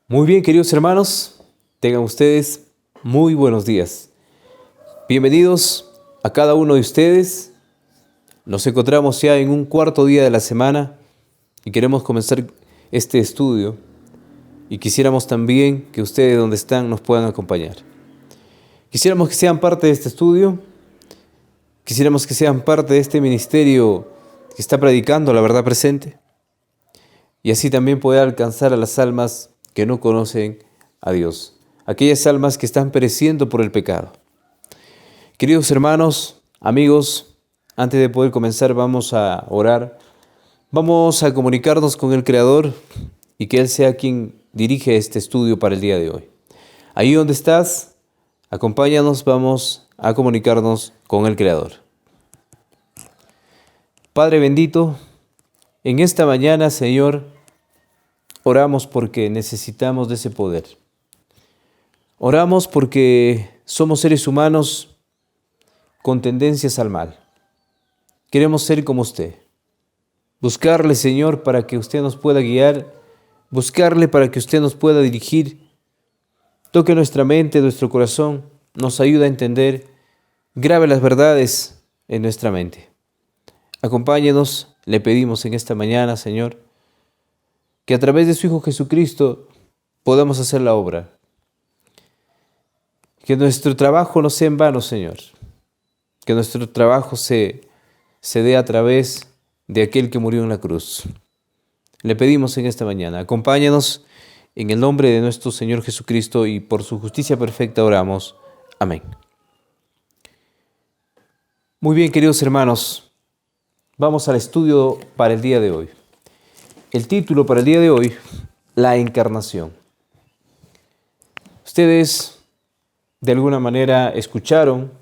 Muy bien, queridos hermanos, tengan ustedes muy buenos días. Bienvenidos a cada uno de ustedes. Nos encontramos ya en un cuarto día de la semana y queremos comenzar este estudio y quisiéramos también que ustedes donde están nos puedan acompañar. Quisiéramos que sean parte de este estudio, quisiéramos que sean parte de este ministerio que está predicando la verdad presente y así también poder alcanzar a las almas que no conocen a Dios, aquellas almas que están pereciendo por el pecado. Queridos hermanos, amigos, antes de poder comenzar vamos a orar, vamos a comunicarnos con el Creador y que Él sea quien dirige este estudio para el día de hoy. Ahí donde estás, acompáñanos, vamos a comunicarnos con el Creador. Padre bendito, en esta mañana, Señor, oramos porque necesitamos de ese poder. Oramos porque somos seres humanos con tendencias al mal. Queremos ser como usted. Buscarle, Señor, para que usted nos pueda guiar. Buscarle para que usted nos pueda dirigir. Toque nuestra mente, nuestro corazón. Nos ayude a entender. Grabe las verdades en nuestra mente. Acompáñenos, le pedimos en esta mañana, Señor, que a través de su Hijo Jesucristo podamos hacer la obra. Que nuestro trabajo no sea en vano, Señor. Que nuestro trabajo se dé a través de aquel que murió en la cruz. Le pedimos en esta mañana, acompáñanos en el nombre de nuestro Señor Jesucristo y por su justicia perfecta oramos. Amén. Muy bien, queridos hermanos, vamos al estudio para el día de hoy. El título para el día de hoy, la encarnación. Ustedes de alguna manera escucharon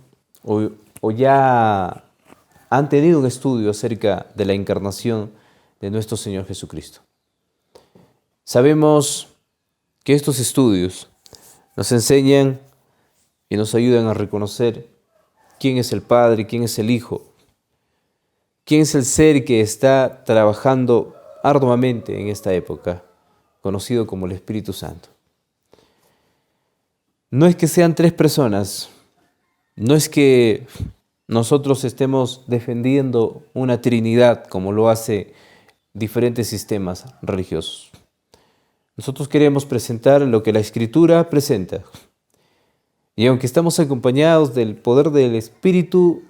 o ya han tenido un estudio acerca de la encarnación de nuestro Señor Jesucristo. Sabemos que estos estudios nos enseñan y nos ayudan a reconocer quién es el Padre, quién es el Hijo, quién es el ser que está trabajando arduamente en esta época, conocido como el Espíritu Santo. No es que sean tres personas, no es que nosotros estemos defendiendo una Trinidad como lo hace diferentes sistemas religiosos. Nosotros queremos presentar lo que la Escritura presenta. Y aunque estamos acompañados del poder del Espíritu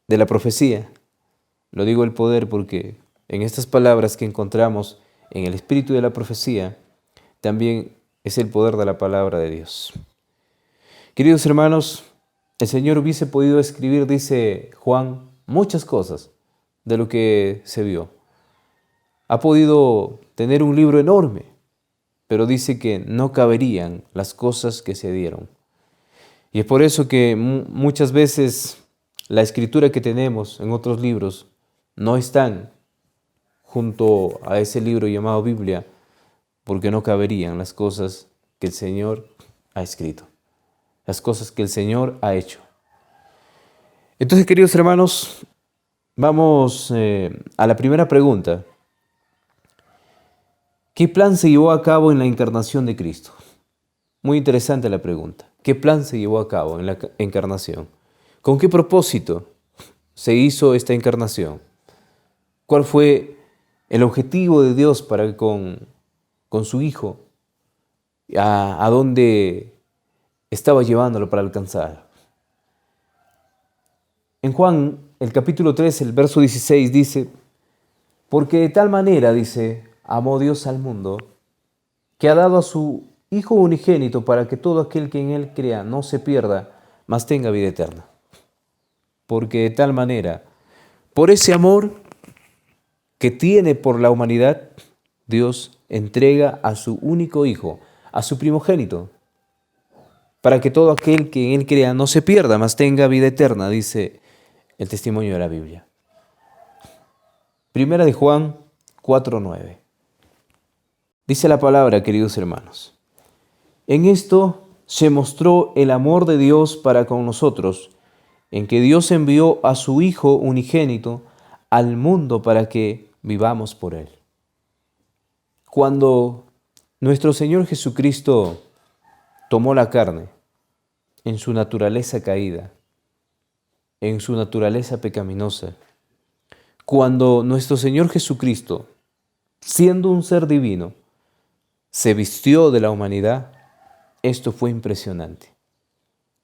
de la profecía, lo digo el poder porque en estas palabras que encontramos en el espíritu de la profecía, también es el poder de la palabra de Dios. Queridos hermanos, el Señor hubiese podido escribir, dice Juan, muchas cosas de lo que se vio. Ha podido tener un libro enorme, pero dice que no caberían las cosas que se dieron. Y es por eso que muchas veces la escritura que tenemos en otros libros no están junto a ese libro llamado Biblia, porque no caberían las cosas que el Señor ha escrito, las cosas que el Señor ha hecho. Entonces, queridos hermanos, vamos a la primera pregunta. ¿Qué plan se llevó a cabo en la encarnación de Cristo? Muy interesante la pregunta. ¿Qué plan se llevó a cabo en la encarnación? ¿Con qué propósito se hizo esta encarnación? ¿Cuál fue el objetivo de Dios para con su Hijo? ¿A dónde estaba llevándolo para alcanzar? En Juan, el capítulo 3, el verso 16 dice, porque de tal manera, dice, amó Dios al mundo, que ha dado a su Hijo unigénito para que todo aquel que en Él crea no se pierda, mas tenga vida eterna. Porque de tal manera, por ese amor que tiene por la humanidad, Dios entrega a su único Hijo, a su primogénito, para que todo aquel que en Él crea no se pierda, mas tenga vida eterna, dice el testimonio de la Biblia. Primera de Juan 4:9. Dice la palabra, queridos hermanos, en esto se mostró el amor de Dios para con nosotros, en que Dios envió a su Hijo unigénito al mundo para que vivamos por Él. Cuando Nuestro Señor Jesucristo tomó la carne en su naturaleza caída, en su naturaleza pecaminosa. Cuando nuestro Señor Jesucristo, siendo un ser divino, se vistió de la humanidad, esto fue impresionante.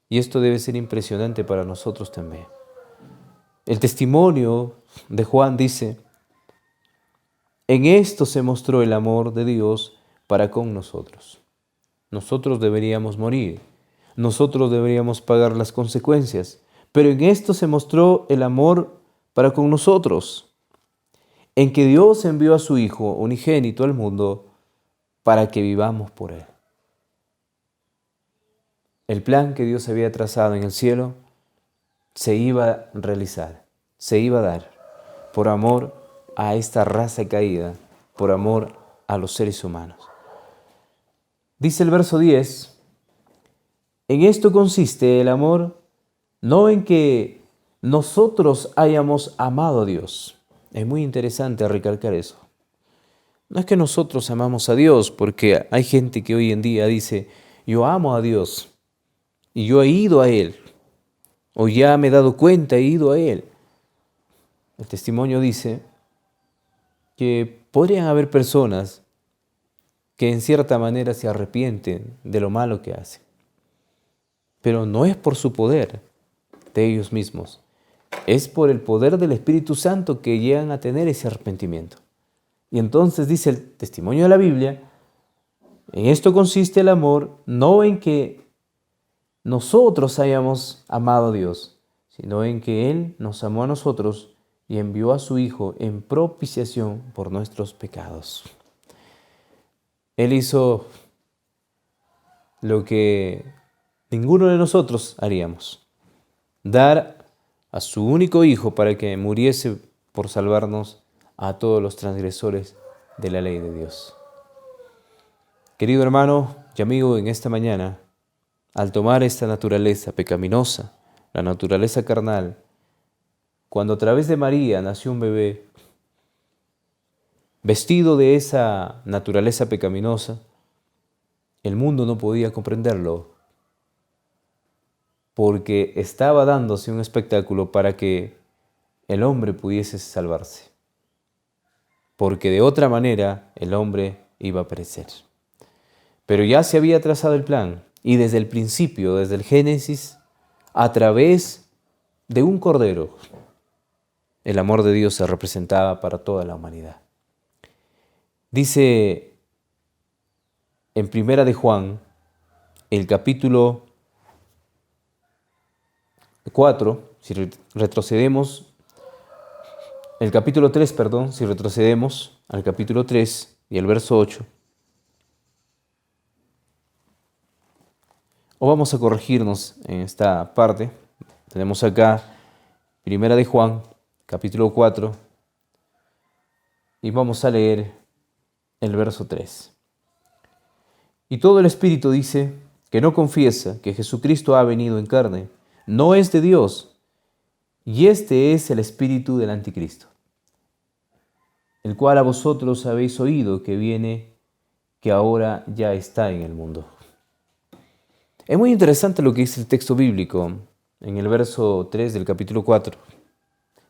Y esto debe ser impresionante para nosotros también. El testimonio de Juan dice: en esto se mostró el amor de Dios para con nosotros. Nosotros deberíamos morir, nosotros deberíamos pagar las consecuencias, pero en esto se mostró el amor para con nosotros, en que Dios envió a su Hijo unigénito al mundo para que vivamos por Él. El plan que Dios había trazado en el cielo se iba a realizar, se iba a dar por amor a esta raza caída, por amor a los seres humanos. Dice el verso 10, en esto consiste el amor, no en que nosotros hayamos amado a Dios. Es muy interesante recalcar eso. No es que nosotros amamos a Dios, porque hay gente que hoy en día dice, yo amo a Dios y yo he ido a Él, o ya me he dado cuenta, he ido a Él. El testimonio dice que podrían haber personas que en cierta manera se arrepienten de lo malo que hacen, pero no es por su poder de ellos mismos, es por el poder del Espíritu Santo que llegan a tener ese arrepentimiento. Y entonces dice el testimonio de la Biblia, en esto consiste el amor, no en que nosotros hayamos amado a Dios, sino en que Él nos amó a nosotros y envió a su Hijo en propiciación por nuestros pecados. Él hizo lo que ninguno de nosotros haríamos, dar a su único Hijo para que muriese por salvarnos a todos los transgresores de la ley de Dios. Querido hermano y amigo, en esta mañana, al tomar esta naturaleza pecaminosa, la naturaleza carnal, cuando a través de María nació un bebé, vestido de esa naturaleza pecaminosa, el mundo no podía comprenderlo, porque estaba dándose un espectáculo para que el hombre pudiese salvarse, porque de otra manera el hombre iba a perecer. Pero ya se había trazado el plan, y desde el principio, desde el Génesis, a través de un cordero, el amor de Dios se representaba para toda la humanidad. Dice en Primera de Juan, el capítulo 4, si retrocedemos, el capítulo 3, perdón, si retrocedemos al capítulo 3 y el verso 8, o vamos a corregirnos en esta parte. Tenemos acá Primera de Juan, capítulo 4, y vamos a leer el verso 3. Y todo el Espíritu dice que no confiesa que Jesucristo ha venido en carne, no es de Dios, y este es el espíritu del anticristo, el cual a vosotros habéis oído que viene, que ahora ya está en el mundo. Es muy interesante lo que dice el texto bíblico en el verso 3 del capítulo 4.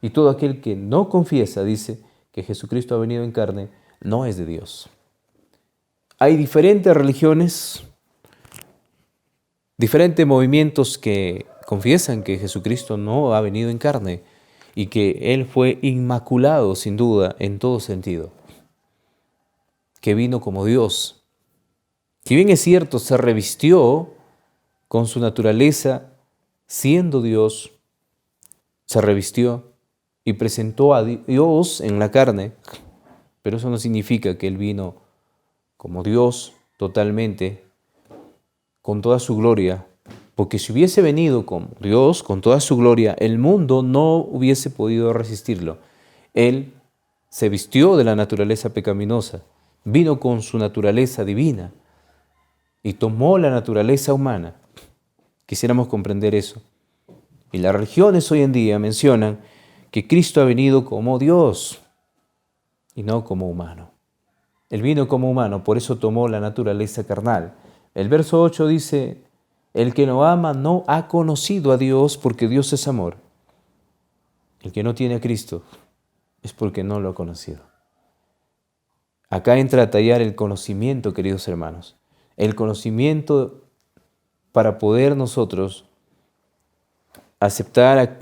Y todo aquel que no confiesa, dice, que Jesucristo ha venido en carne, no es de Dios. Hay diferentes religiones, diferentes movimientos que confiesan que Jesucristo no ha venido en carne y que Él fue inmaculado, sin duda, en todo sentido, que vino como Dios. Si bien es cierto, se revistió con su naturaleza, siendo Dios, se revistió y presentó a Dios en la carne, pero eso no significa que Él vino como Dios totalmente, con toda su gloria, porque si hubiese venido como Dios, con toda su gloria, el mundo no hubiese podido resistirlo. Él se vistió de la naturaleza pecaminosa, vino con su naturaleza divina y tomó la naturaleza humana. Quisiéramos comprender eso. Y las religiones hoy en día mencionan que Cristo ha venido como Dios y no como humano. Él vino como humano, por eso tomó la naturaleza carnal. El verso 8 dice, el que no ama no ha conocido a Dios porque Dios es amor. El que no tiene a Cristo es porque no lo ha conocido. Acá entra a tallar el conocimiento, queridos hermanos. El conocimiento para poder nosotros aceptar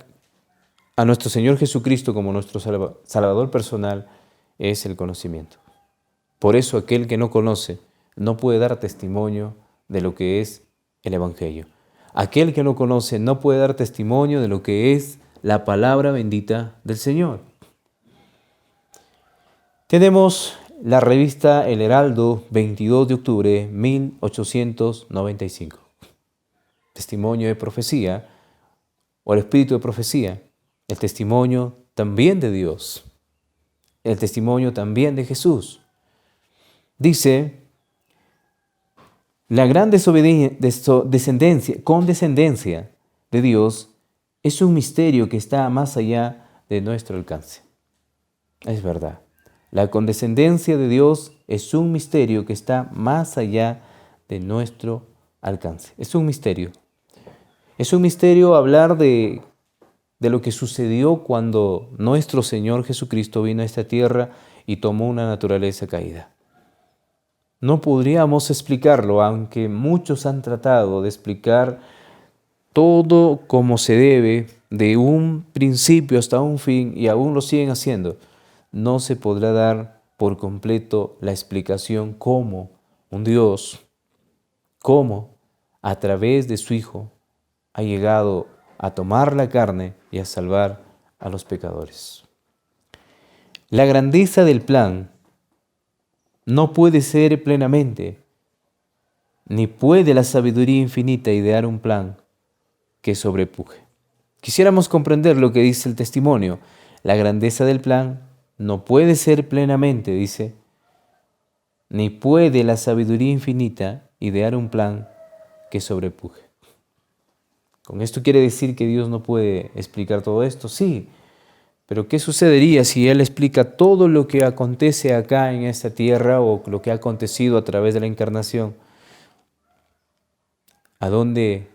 a nuestro Señor Jesucristo como nuestro Salvador personal es el conocimiento. Por eso aquel que no conoce no puede dar testimonio de lo que es el Evangelio. Aquel que no conoce no puede dar testimonio de lo que es la palabra bendita del Señor. Tenemos la revista El Heraldo, 22 de octubre 1895. Testimonio de profecía o el espíritu de profecía. El testimonio también de Dios. El testimonio también de Jesús. Dice, la gran condescendencia de Dios es un misterio que está más allá de nuestro alcance. Es verdad. La condescendencia de Dios es un misterio que está más allá de nuestro alcance. Es un misterio. Es un misterio hablar de lo que sucedió cuando nuestro Señor Jesucristo vino a esta tierra y tomó una naturaleza caída. No podríamos explicarlo, aunque muchos han tratado de explicar todo como se debe, de un principio hasta un fin, y aún lo siguen haciendo. No se podrá dar por completo la explicación cómo un Dios, cómo a través de su Hijo ha llegado a tomar la carne y a salvar a los pecadores. La grandeza del plan no puede ser plenamente, ni puede la sabiduría infinita idear un plan que sobrepuje. Quisiéramos comprender lo que dice el testimonio. La grandeza del plan no puede ser plenamente, dice, ni puede la sabiduría infinita idear un plan que sobrepuje. ¿Con esto quiere decir que Dios no puede explicar todo esto? Sí, pero ¿qué sucedería si Él explica todo lo que acontece acá en esta tierra o lo que ha acontecido a través de la encarnación? ¿A dónde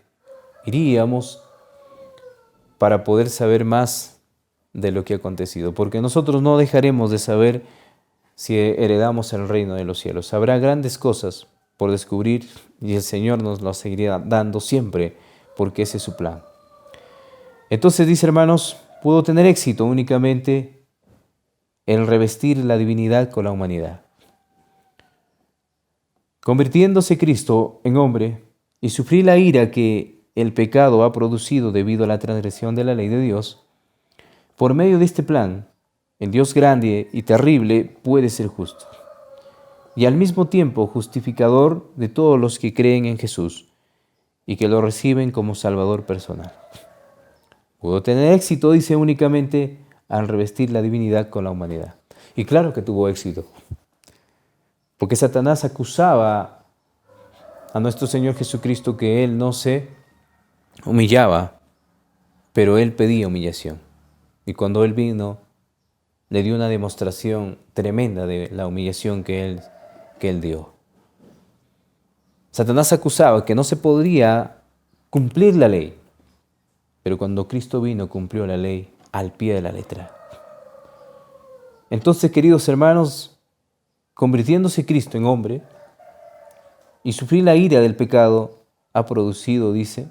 iríamos para poder saber más de lo que ha acontecido? Porque nosotros no dejaremos de saber si heredamos el reino de los cielos. Habrá grandes cosas por descubrir y el Señor nos las seguirá dando siempre, porque ese es su plan. Entonces dice, hermanos, pudo tener éxito únicamente el revestir la divinidad con la humanidad. Convirtiéndose Cristo en hombre y sufrir la ira que el pecado ha producido debido a la transgresión de la ley de Dios, por medio de este plan, el Dios grande y terrible puede ser justo y al mismo tiempo justificador de todos los que creen en Jesús y que lo reciben como Salvador personal. Pudo tener éxito, dice, únicamente al revestir la divinidad con la humanidad. Y claro que tuvo éxito, porque Satanás acusaba a nuestro Señor Jesucristo que Él no se humillaba, pero Él pedía humillación. Y cuando Él vino, le dio una demostración tremenda de la humillación que Él dio. Satanás acusaba que no se podría cumplir la ley, pero cuando Cristo vino cumplió la ley al pie de la letra. Entonces, queridos hermanos, convirtiéndose Cristo en hombre y sufrir la ira del pecado ha producido, dice,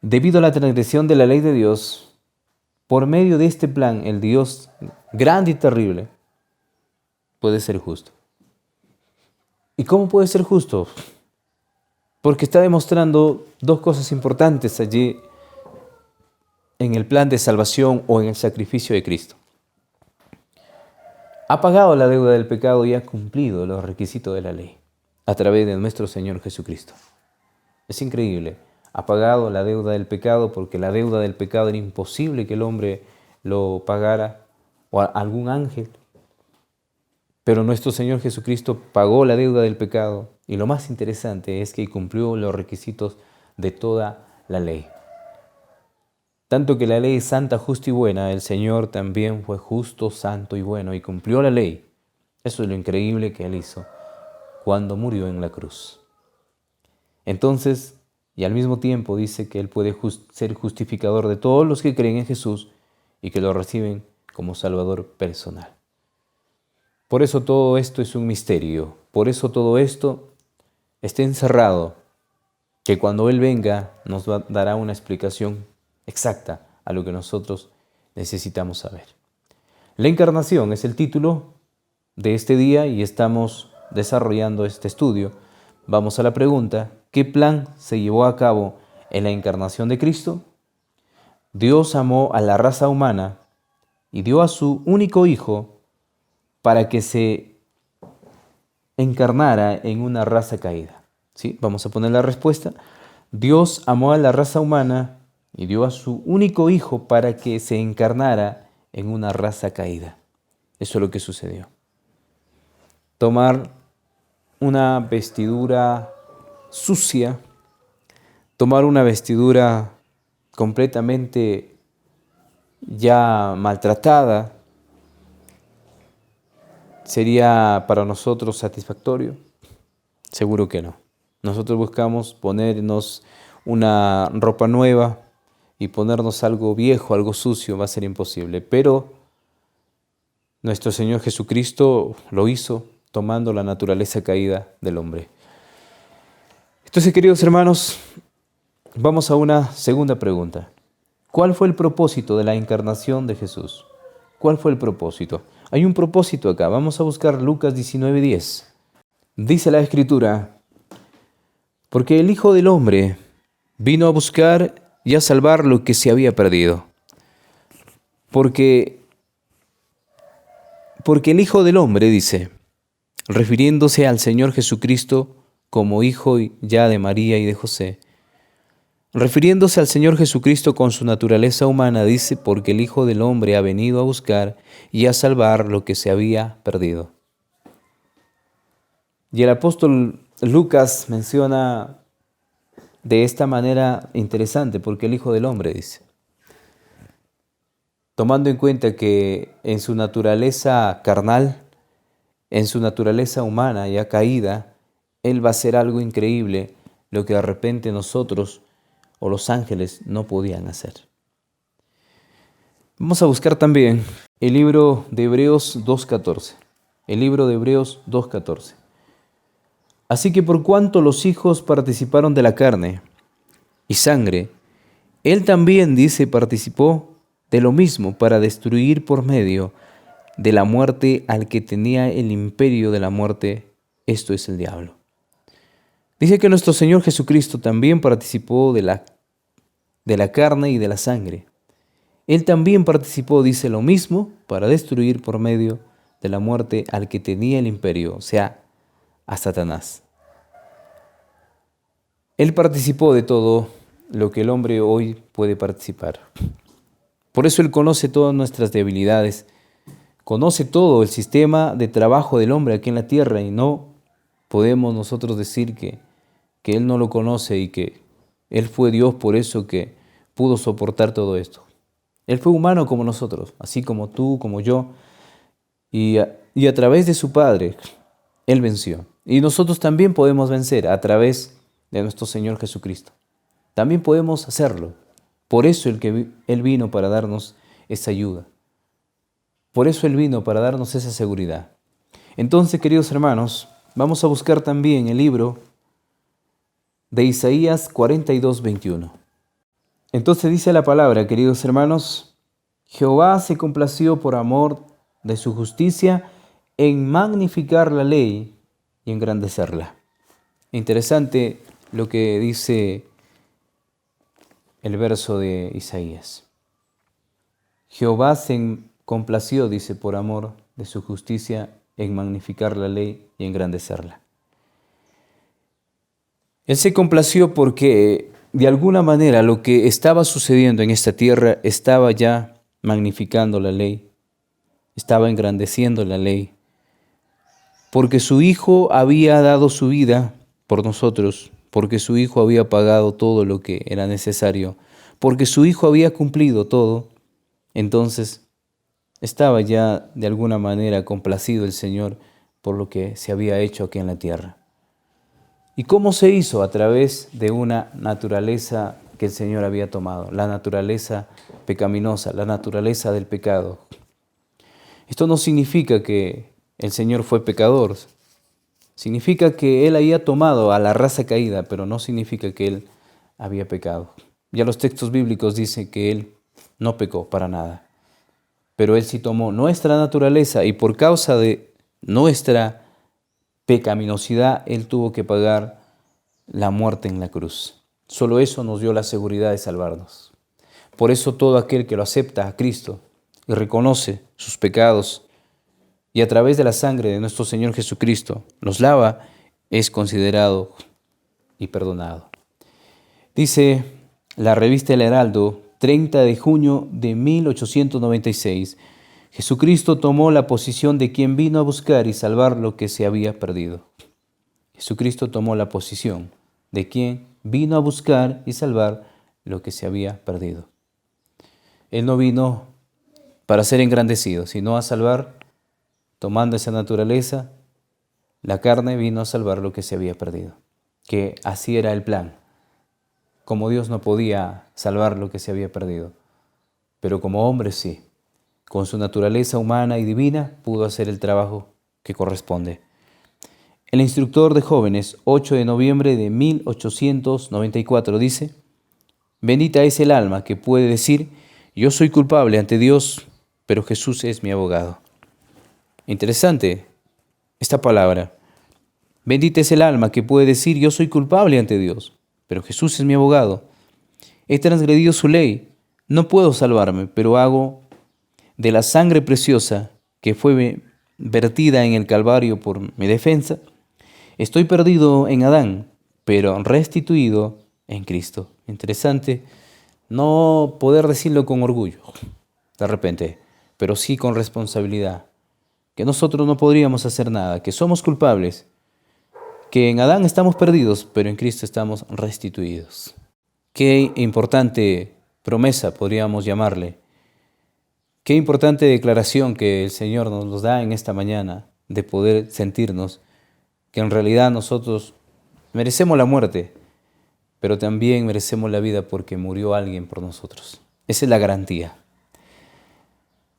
debido a la transgresión de la ley de Dios, por medio de este plan, el Dios grande y terrible puede ser justo. ¿Y cómo puede ser justo? Porque está demostrando dos cosas importantes allí en el plan de salvación o en el sacrificio de Cristo. Ha pagado la deuda del pecado y ha cumplido los requisitos de la ley a través de nuestro Señor Jesucristo. Es increíble. Ha pagado la deuda del pecado porque la deuda del pecado era imposible que el hombre lo pagara o algún ángel. Pero nuestro Señor Jesucristo pagó la deuda del pecado y lo más interesante es que cumplió los requisitos de toda la ley. Tanto que la ley es santa, justa y buena, el Señor también fue justo, santo y bueno y cumplió la ley. Eso es lo increíble que Él hizo cuando murió en la cruz. Entonces, y al mismo tiempo dice que Él puede ser justificador de todos los que creen en Jesús y que lo reciben como Salvador personal. Por eso todo esto es un misterio, por eso todo esto está encerrado, que cuando Él venga nos dará una explicación exacta a lo que nosotros necesitamos saber. La encarnación es el título de este día y estamos desarrollando este estudio. Vamos a la pregunta: ¿qué plan se llevó a cabo en la encarnación de Cristo? Dios amó a la raza humana y dio a su único Hijo para que se encarnara en una raza caída. ¿Sí? Vamos a poner la respuesta. Dios amó a la raza humana y dio a su único Hijo para que se encarnara en una raza caída. Eso es lo que sucedió. Tomar una vestidura sucia, tomar una vestidura completamente ya maltratada, ¿sería para nosotros satisfactorio? Seguro que no. Nosotros buscamos ponernos una ropa nueva y ponernos algo viejo, algo sucio, va a ser imposible. Pero nuestro Señor Jesucristo lo hizo tomando la naturaleza caída del hombre. Entonces, queridos hermanos, vamos a una segunda pregunta. ¿Cuál fue el propósito de la encarnación de Jesús? ¿Cuál fue el propósito? Hay un propósito acá. Vamos a buscar Lucas 19:10. Dice la Escritura: porque el Hijo del Hombre vino a buscar y a salvar lo que se había perdido. Porque el Hijo del Hombre, dice, refiriéndose al Señor Jesucristo como Hijo ya de María y de José, refiriéndose al Señor Jesucristo con su naturaleza humana, dice, porque el Hijo del Hombre ha venido a buscar y a salvar lo que se había perdido. Y el apóstol Lucas menciona de esta manera interesante, porque el Hijo del Hombre, dice, tomando en cuenta que en su naturaleza carnal, en su naturaleza humana ya caída, Él va a hacer algo increíble, lo que de repente nosotros o los ángeles no podían hacer. Vamos a buscar también el libro de Hebreos 2:14. El libro de Hebreos 2:14. Así que por cuanto los hijos participaron de la carne y sangre, Él también, dice, participó de lo mismo para destruir por medio de la muerte al que tenía el imperio de la muerte, esto es el diablo. Dice que nuestro Señor Jesucristo también participó de la carne y de la sangre. Él también participó, dice, lo mismo para destruir por medio de la muerte al que tenía el imperio, o sea, a Satanás. Él participó de todo lo que el hombre hoy puede participar. Por eso Él conoce todas nuestras debilidades, conoce todo el sistema de trabajo del hombre aquí en la tierra y no podemos nosotros decir que Él no lo conoce y que Él fue Dios por eso que pudo soportar todo esto. Él fue humano como nosotros, así como tú, como yo, y a través de su Padre, Él venció. Y nosotros también podemos vencer a través de nuestro Señor Jesucristo. También podemos hacerlo. Por eso Él vino para darnos esa ayuda. Por eso Él vino para darnos esa seguridad. Entonces, queridos hermanos, vamos a buscar también el libro de Isaías 42:21. Entonces dice la palabra, queridos hermanos: Jehová se complació por amor de su justicia en magnificar la ley y engrandecerla. Interesante lo que dice el verso de Isaías. Jehová se complació, dice, por amor de su justicia en magnificar la ley y engrandecerla. Él se complació porque de alguna manera lo que estaba sucediendo en esta tierra estaba ya magnificando la ley, estaba engrandeciendo la ley, porque su Hijo había dado su vida por nosotros, porque su Hijo había pagado todo lo que era necesario porque su Hijo había cumplido todo, entonces estaba ya de alguna manera complacido el Señor por lo que se había hecho aquí en la tierra. ¿Y cómo se hizo? A través de una naturaleza que el Señor había tomado, la naturaleza pecaminosa, la naturaleza del pecado. Esto no significa que el Señor fue pecador, significa que Él había tomado a la raza caída, pero no significa que Él había pecado. Ya los textos bíblicos dicen que Él no pecó para nada, pero Él sí tomó nuestra naturaleza y por causa de nuestra pecaminosidad, Él tuvo que pagar la muerte en la cruz. Solo eso nos dio la seguridad de salvarnos. Por eso todo aquel que lo acepta a Cristo y reconoce sus pecados y a través de la sangre de nuestro Señor Jesucristo los lava, es considerado y perdonado. Dice la revista El Heraldo, 30 de junio de 1896, Jesucristo tomó la posición de quien vino a buscar y salvar lo que se había perdido. Jesucristo tomó la posición de quien vino a buscar y salvar lo que se había perdido. Él no vino para ser engrandecido, sino a salvar, tomando esa naturaleza, la carne vino a salvar lo que se había perdido. Que así era el plan. Como Dios no podía salvar lo que se había perdido, pero como hombre sí. Con su naturaleza humana y divina pudo hacer el trabajo que corresponde. El instructor de jóvenes, 8 de noviembre de 1894, dice: bendita es el alma que puede decir, yo soy culpable ante Dios, pero Jesús es mi abogado. Interesante esta palabra. Bendita es el alma que puede decir, yo soy culpable ante Dios, pero Jesús es mi abogado. He transgredido su ley, no puedo salvarme, pero hago de la sangre preciosa que fue vertida en el Calvario por mi defensa, estoy perdido en Adán, pero restituido en Cristo. Interesante no poder decirlo con orgullo, de repente, pero sí con responsabilidad, que nosotros no podríamos hacer nada, que somos culpables, que en Adán estamos perdidos, pero en Cristo estamos restituidos. Qué importante promesa podríamos llamarle. Qué importante declaración que el Señor nos da en esta mañana de poder sentirnos que en realidad nosotros merecemos la muerte, pero también merecemos la vida porque murió alguien por nosotros. Esa es la garantía.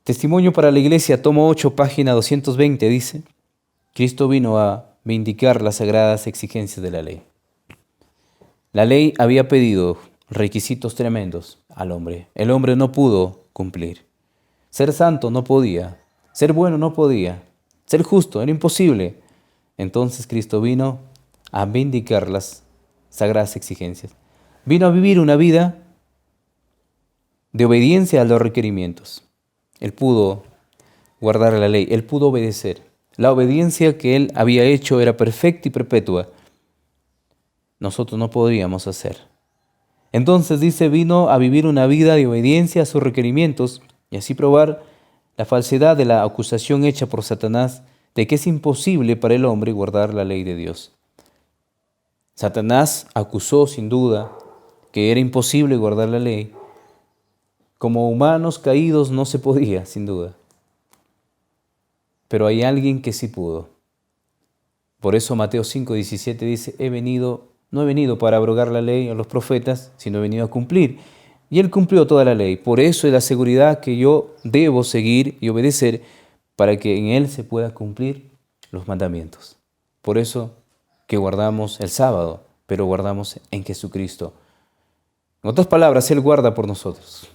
Testimonio para la Iglesia, tomo 8, página 220, dice: Cristo vino a vindicar las sagradas exigencias de la ley. La ley había pedido requisitos tremendos al hombre. El hombre no pudo cumplir. Ser santo no podía, ser bueno no podía, ser justo era imposible. Entonces Cristo vino a vindicar las sagradas exigencias. Vino a vivir una vida de obediencia a los requerimientos. Él pudo guardar la ley, él pudo obedecer. La obediencia que él había hecho era perfecta y perpetua. Nosotros no podríamos hacer. Entonces dice, vino a vivir una vida de obediencia a sus requerimientos y así probar la falsedad de la acusación hecha por Satanás de que es imposible para el hombre guardar la ley de Dios. Satanás acusó sin duda que era imposible guardar la ley. Como humanos caídos no se podía, sin duda. Pero hay alguien que sí pudo. Por eso Mateo 5:17 dice, no he venido para abrogar la ley a los profetas, sino he venido a cumplir. Y Él cumplió toda la ley. Por eso es la seguridad que yo debo seguir y obedecer para que en Él se pueda cumplir los mandamientos. Por eso que guardamos el sábado, pero guardamos en Jesucristo. En otras palabras, Él guarda por nosotros.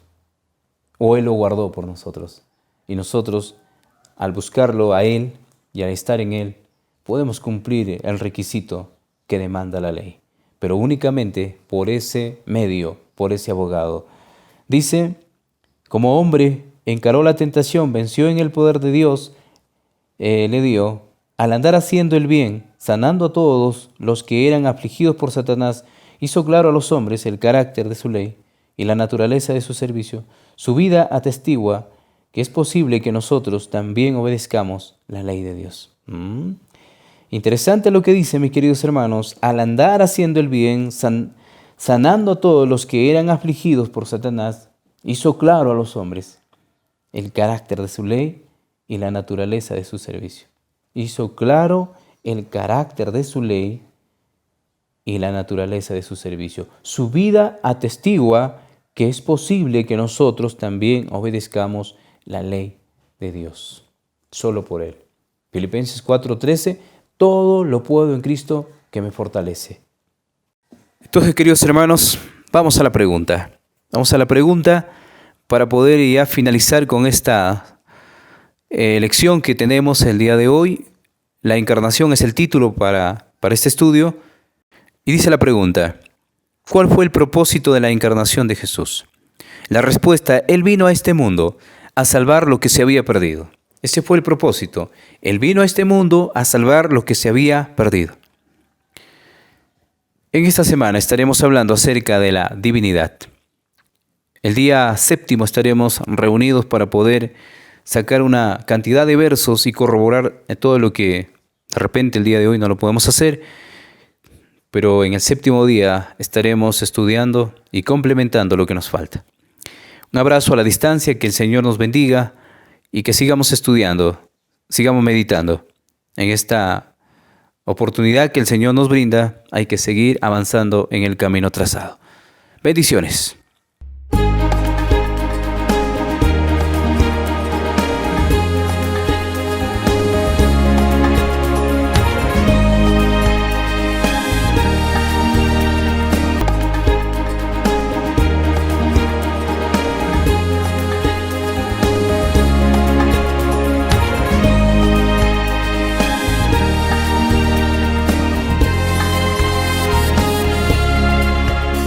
O Él lo guardó por nosotros. Y nosotros, al buscarlo a Él y al estar en Él, podemos cumplir el requisito que demanda la ley. Pero únicamente por ese medio, por ese abogado. Dice, como hombre encaró la tentación, venció en el poder de Dios, le dio, al andar haciendo el bien, sanando a todos los que eran afligidos por Satanás, hizo claro a los hombres el carácter de su ley y la naturaleza de su servicio. Su vida atestigua que es posible que nosotros también obedezcamos la ley de Dios. Interesante lo que dice, mis queridos hermanos, al andar haciendo el bien, sanando a todos los que eran afligidos por Satanás, hizo claro a los hombres el carácter de su ley y la naturaleza de su servicio. Hizo claro el carácter de su ley y la naturaleza de su servicio. Su vida atestigua que es posible que nosotros también obedezcamos la ley de Dios, solo por Él. Filipenses 4:13, todo lo puedo en Cristo que me fortalece. Entonces, queridos hermanos, vamos a la pregunta. Vamos a la pregunta para poder ya finalizar con esta lección que tenemos el día de hoy. La encarnación es el título para este estudio. Y dice la pregunta, ¿cuál fue el propósito de la encarnación de Jesús? La respuesta, Él vino a este mundo a salvar lo que se había perdido. Ese fue el propósito. Él vino a este mundo a salvar lo que se había perdido. En esta semana estaremos hablando acerca de la divinidad. El día séptimo estaremos reunidos para poder sacar una cantidad de versos y corroborar todo lo que de repente el día de hoy no lo podemos hacer, pero en el séptimo día estaremos estudiando y complementando lo que nos falta. Un abrazo a la distancia, que el Señor nos bendiga y que sigamos estudiando, sigamos meditando en esta oportunidad que el Señor nos brinda. Hay que seguir avanzando en el camino trazado. Bendiciones.